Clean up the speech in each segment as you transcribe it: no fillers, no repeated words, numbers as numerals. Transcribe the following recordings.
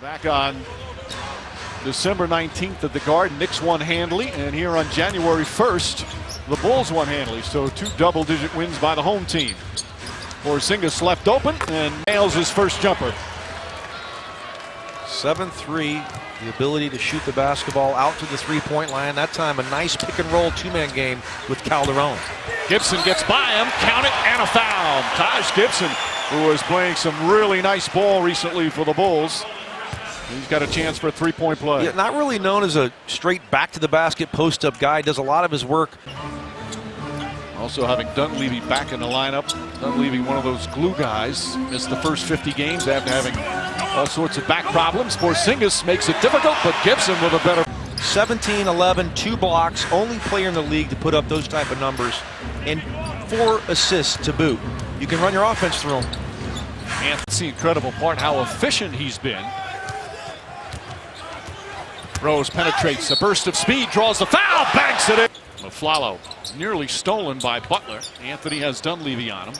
Back on December 19th at the Garden, Knicks won handily, and here on January 1st, the Bulls won handily. So 2 double-digit wins by the home team. Porzingis left open and nails his first jumper. 7-3, the ability to shoot the basketball out to the three-point line. That time a nice pick-and-roll two-man game with Calderon. Gibson gets by him, count it, and a foul. Taj Gibson, who was playing some really nice ball recently for the Bulls. He's got a chance for a three-point play. Yeah, not really known as a straight back-to-the-basket post-up guy. Does a lot of his work. Also having Dunleavy back in the lineup. Dunleavy, one of those glue guys, missed the first 50 games after having all sorts of back problems. Porzingis makes it difficult, but Gibson with a better. 17-11, 2 blocks, only player in the league to put up those type of numbers, and 4 assists to boot. You can run your offense through him. And that's the incredible part, how efficient he's been. Rose penetrates, a burst of speed, draws the foul, banks it in. Flalo nearly stolen by Butler. Anthony has Dunleavy on him.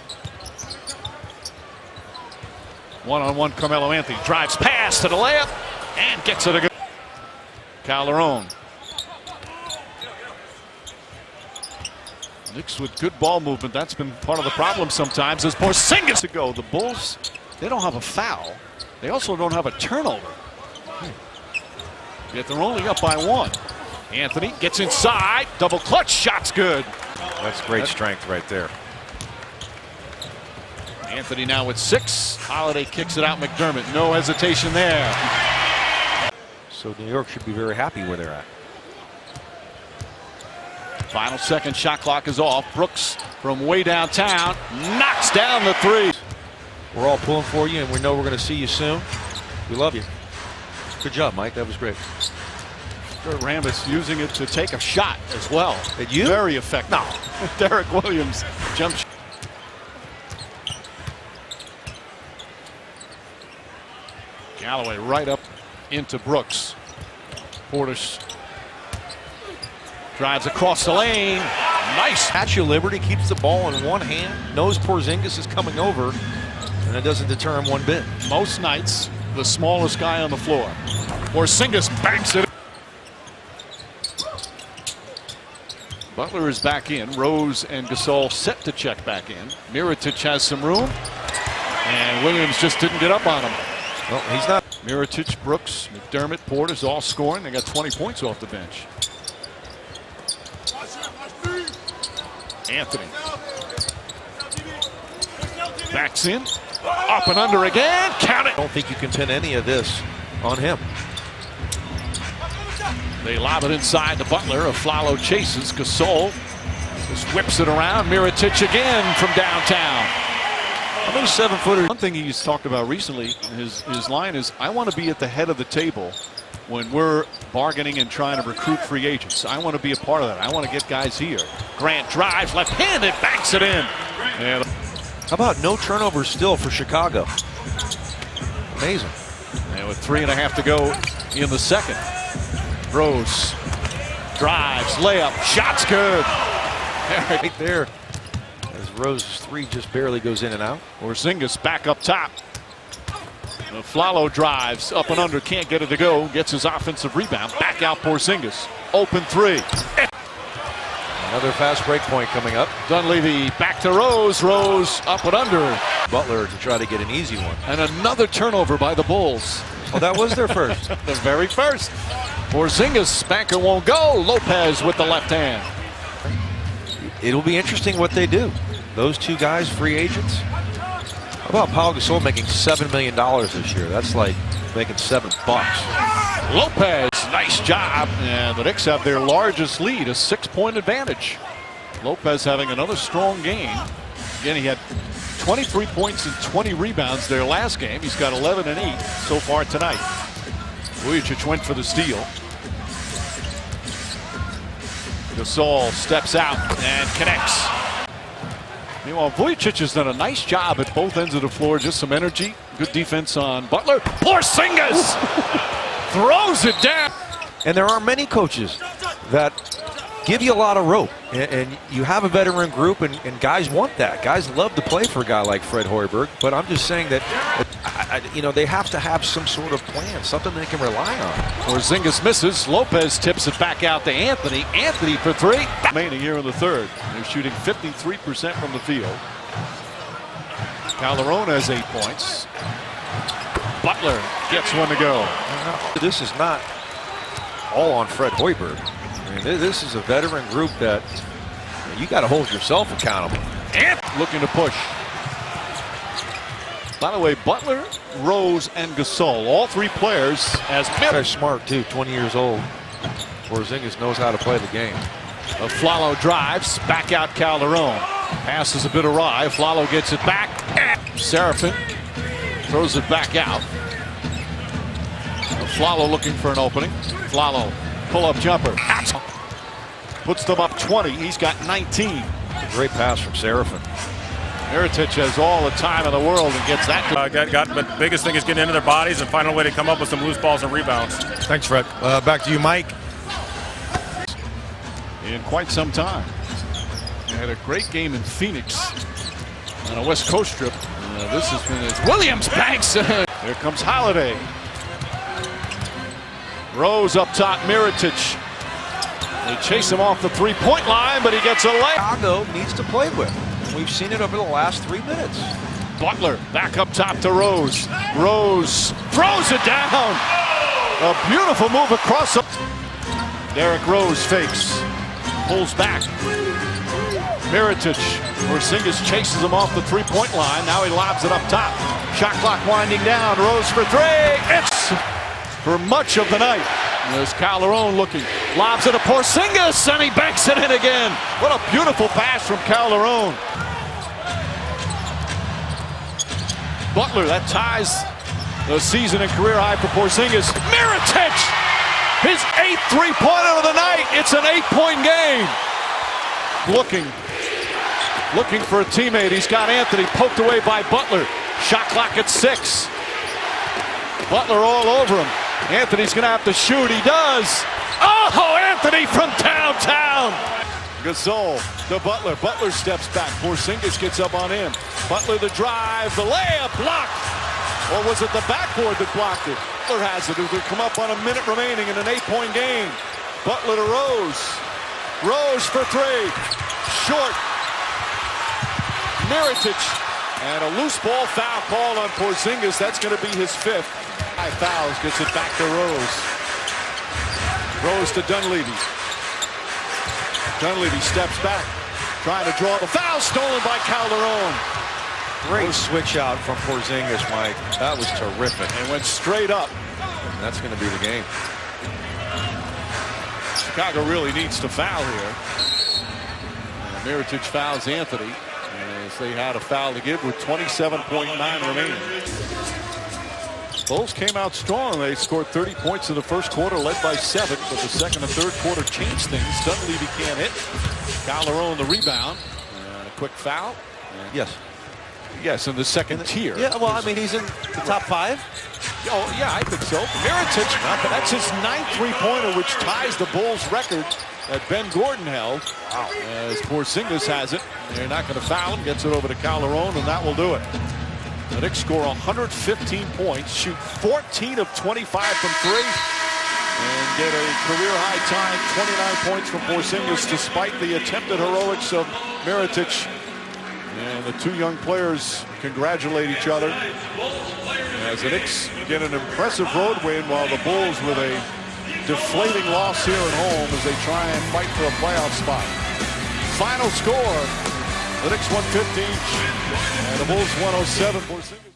One-on-one, Carmelo Anthony drives past to the layup and gets it again. Calderon. Knicks with good ball movement. That's been part of the problem sometimes. As Porzingis to go, the Bulls, they don't have a foul. They also don't have a turnover. Yet they're only up by 1. Anthony gets inside, double clutch, shot's good. That's great strength right there. Anthony now with 6. Holiday kicks it out, McDermott. No hesitation there. So New York should be very happy where they're at. Final second, shot clock is off. Brooks from way downtown knocks down the 3. We're all pulling for you, and we know we're going to see you soon. We love you. Good job, Mike. That was great. Rambis using it to take a shot as well. Did you? Very effective. No. Derek Williams jump shot. Galloway right up into Brooks. Portis drives across the lane. Nice. Statue of Liberty keeps the ball in one hand, knows Porzingis is coming over, and it doesn't deter him one bit. Most nights, the smallest guy on the floor. Porzingis banks it. Butler is back in. Rose and Gasol set to check back in. Mirotic has some room. And Williams just didn't get up on him. Well, he's not. Mirotic, Brooks, McDermott, Portis all scoring. They got 20 points off the bench. Anthony. Backs in. Up and under again. Count it. I don't think you can pin any of this on him. They lob it inside to Butler. Flalo chases. Gasol just whips it around. Mirotic again from downtown. How many 7-footers? One thing he's talked about recently, his line is, I want to be at the head of the table when we're bargaining and trying to recruit free agents. I want to be a part of that. I want to get guys here. Grant drives left-handed, banks it in. And how about no turnovers still for Chicago? Amazing. And with 3.5 to go in the second. Rose drives, layup, shot's good. Right there, as Rose's 3 just barely goes in and out. Porzingis back up top. Flalo drives up and under, can't get it to go. Gets his offensive rebound. Back out Porzingis. Open 3. Another fast break point coming up. Dunleavy back to Rose. Rose up and under. Butler to try to get an easy one. And another turnover by the Bulls. Oh, that was their first. The very first. Porzingis, spanker won't go. Lopez with the left hand. It'll be interesting what they do. Those 2 guys, free agents. How about Paul Gasol making $7 million this year? That's like making $7. Lopez, nice job. And the Knicks have their largest lead, a 6-point advantage. Lopez having another strong game. Again, he had 23 points and 20 rebounds their last game. He's got 11 and 8 so far tonight. Vujicic went for the steal. Gasol steps out and connects. Meanwhile, Vujicic has done a nice job at both ends of the floor. Just some energy. Good defense on Butler. Porzingis throws it down. And there are many coaches that give you a lot of rope. And you have a veteran group, and guys want that. Guys love to play for a guy like Fred Hoiberg. But I'm just saying that you know, they have to have some sort of plan, something they can rely on. Porzingis misses. Lopez tips it back out to Anthony. Anthony for three. Remaining here in the third. They're shooting 53% from the field. Calderon has 8 points. Butler gets one to go. This is not all on Fred Hoiberg. I mean, this is a veteran group that you got to hold yourself accountable. And looking to push. By the way, Butler, Rose, and Gasol, all three players as They're smart too, 20 years old. Porzingis knows how to play the game. Flalo drives, back out Calderon. Pass is a bit awry. Flalo gets it back. Seraphin throws it back out. Flalo looking for an opening. Flalo, pull-up jumper. Puts them up 20. He's got 19. A great pass from Seraphin. Mirotic has all the time in the world and gets that. But the biggest thing is getting into their bodies and finding a way to come up with some loose balls and rebounds. Thanks, Fred. Back to you, Mike. In quite some time. They had a great game in Phoenix on a West Coast trip. This has been his Williams banks. Here comes Holiday. Rose up top, Mirotic. They chase him off the three-point line, but he gets a lay. Chicago needs to play with. We've seen it over the last 3 minutes. Butler back up top to Rose. Rose throws it down. A beautiful move across. Derrick Rose fakes. Pulls back. Mirotic. Porzingis chases him off the three-point line. Now he lobs it up top. Shot clock winding down. Rose for three. It's for much of the night. There's Calderon looking. Lobs it to Porzingis, and he banks it in again. What a beautiful pass from Calderon. Butler, that ties the season and career high for Porzingis. Mirotic, his 8th three-pointer of the night. It's an 8-point game. Looking for a teammate. He's got Anthony poked away by Butler. Shot clock at 6. Butler all over him. Anthony's going to have to shoot. He does. Oh, Anthony from downtown. Gasol to Butler. Butler steps back. Porzingis gets up on him. Butler the drive. The layup blocked. Or was it the backboard that blocked it? Butler has it. It will come up on a minute remaining in an 8-point game. Butler to Rose. Rose for three. Short. Mirotic. And a loose ball foul call on Porzingis. That's going to be his 5th. 5 fouls. Gets it back to Rose. Rose to Dunleavy. Dunleavy steps back. Trying to draw the foul. Stolen by Calderon. Great switch out from Porzingis, Mike. That was terrific. And went straight up. And that's going to be the game. Chicago really needs to foul here. Mirotic fouls Anthony as they had a foul to give with 27.9 remaining. Bulls came out strong. They scored 30 points in the first quarter, led by 7, but the second and third quarter changed things. Dunleavy can't hit. Calderon the rebound. And a quick foul. Yes. Yes, in the second tier. Yeah, well, I mean, he's in the top 5. Oh, yeah, I think so. Mirotic, that's his 9th three-pointer, which ties the Bulls' record that Ben Gordon held. Wow. As Porzingis has it. They're not going to foul him. Gets it over to Calderon, and that will do it. The Knicks score 115 points, shoot 14 of 25 from 3, and get a career-high time 29 points from Porzingis, despite the attempted heroics of Mirotic. And the two young players congratulate each other as the Knicks get an impressive road win, while the Bulls with a deflating loss here at home as they try and fight for a playoff spot. Final score, the Knicks 115 and the Bulls 107.